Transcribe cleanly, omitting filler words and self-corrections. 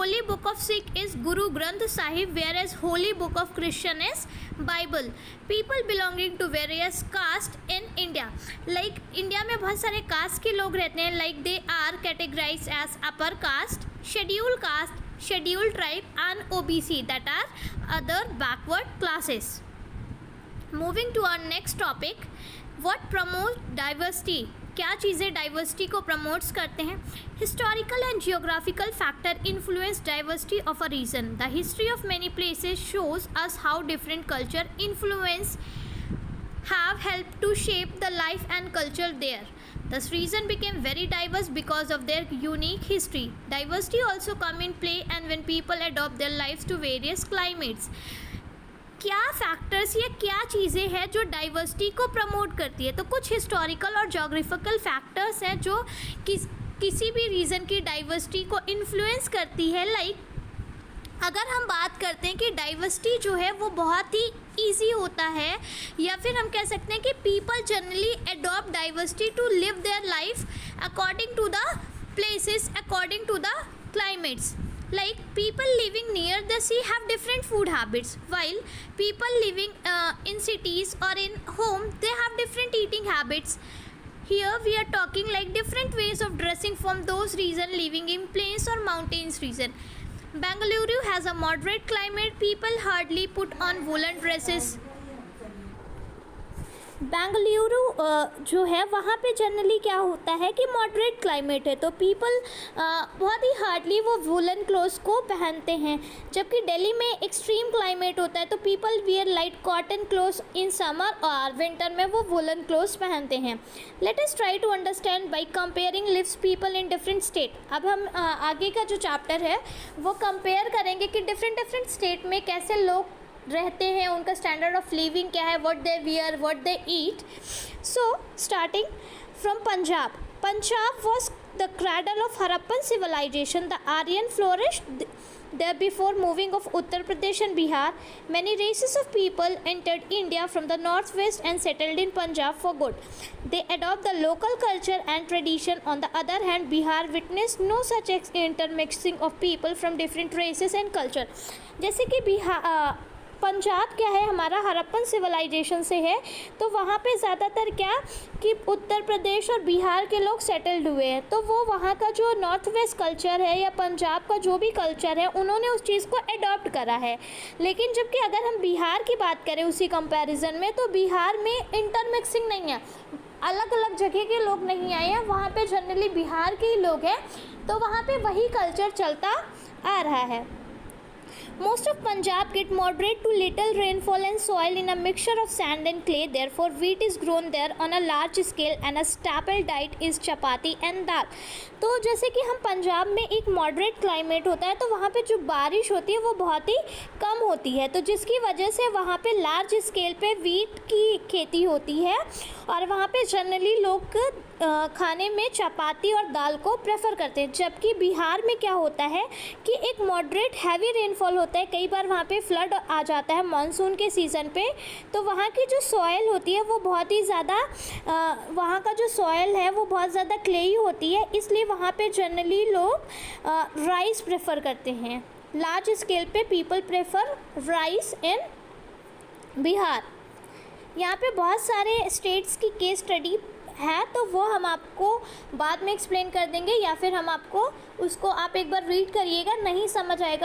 holy book of Sikh is Guru Granth Sahib, whereas holy book of Christian is Bible. People belonging to various caste in India. Like India में बहुत सारे cast के लोग रहते हैं. Like they are categorized as upper caste, scheduled tribe and OBC, that are other backward classes. Moving to our next topic, what promotes diversity? क्या चीज़ें diversity को प्रमोट्स करते हैं? Historical and geographical factor influence diversity of a region. The history of many places shows us how different culture influence have helped to shape the life and culture there. This region became very diverse because of their unique history. Diversity also come in play and when people adopt their lives to various climates. क्या factors या क्या चीज़ें हैं जो diversity को promote करती है? तो कुछ हिस्टोरिकल और जोग्राफिकल फैक्टर्स हैं जो किसी भी रीजन की डाइवर्सिटी को इन्फ्लुएंस करती है. लाइक अगर हम बात करते हैं कि डाइवर्सिटी जो है वो बहुत ही ईजी होता है, या फिर हम कह सकते हैं कि people generally adopt diversity to live their life according to the places, according to the climates. Like people living near the sea have different food habits, while people living in cities or in home, they have different eating habits. Here we are talking like different ways of dressing from those region living in plains or mountains region. Bengaluru has a moderate climate. People hardly put on woolen dresses. Bengaluru जो है वहाँ पे generally क्या होता है कि moderate climate है, तो पीपल बहुत ही हार्डली वो वूलन क्लोथ्स को पहनते हैं. जबकि दिल्ली में एक्सट्रीम क्लाइमेट होता है तो people wear light cotton clothes in summer और विंटर में वो वूलन क्लोथ्स पहनते हैं. Let us try to understand by comparing lives people in different state. अब हम आगे का जो चैप्टर है वो कंपेयर करेंगे कि डिफरेंट स्टेट में कैसे लोग रहते हैं, उनका स्टैंडर्ड ऑफ लिविंग क्या है, what they wear, what they eat. So starting from Punjab was the cradle of Harappan civilisation. The Aryan flourished there before moving of Uttar Pradesh and Bihar. Many races of people entered India from the northwest and settled in Punjab for good. They adopt the local culture and tradition. On the other hand, Bihar witnessed no such intermixing of people from different races and culture. जैसे कि पंजाब क्या है हमारा Harappan civilisation से है, तो वहाँ पे ज़्यादातर क्या कि उत्तर प्रदेश और बिहार के लोग सेटल्ड हुए हैं, तो वो वहाँ का जो नॉर्थ वेस्ट कल्चर है या पंजाब का जो भी कल्चर है उन्होंने उस चीज़ को एडॉप्ट करा है. लेकिन जबकि अगर हम बिहार की बात करें उसी कंपैरिजन में, तो बिहार में इंटरमिक्सिंग नहीं है, अलग अलग जगह के लोग नहीं आए हैं, वहाँ पे जनरली बिहार के ही लोग हैं, तो वहाँ पे वही कल्चर चलता आ रहा है. Most of Punjab get moderate to little rainfall and soil in a mixture of sand and clay. Therefore, wheat is grown there on a large scale and a staple diet is chapati and dal. तो जैसे कि हम पंजाब में एक moderate climate होता है तो वहाँ पे जो बारिश होती है वो बहुत ही कम होती है, तो जिसकी वजह से वहाँ पे लार्ज स्केल पे वीट की खेती होती है और वहाँ पे जनरली लोग खाने में चपाती और दाल को प्रेफर करते हैं. जबकि बिहार में क्या होता है कि एक मॉडरेट हैवी रेनफॉल होता है, कई बार वहाँ पे फ्लड आ जाता है मानसून के सीज़न पे, तो वहाँ की जो सॉयल होती है वो बहुत ही ज़्यादा वहाँ का जो सॉयल है वो बहुत ज़्यादा क्लेई होती है, इसलिए वहाँ पे जनरली लोग राइस प्रेफर करते हैं. लार्ज स्केल पे पीपल प्रेफर राइस इन बिहार. यहाँ पे बहुत सारे स्टेट्स की केस स्टडी है, तो वो हम आपको बाद में एक्सप्लेन कर देंगे, या फिर हम आपको उसको आप एक बार रीड करिएगा, नहीं समझ आएगा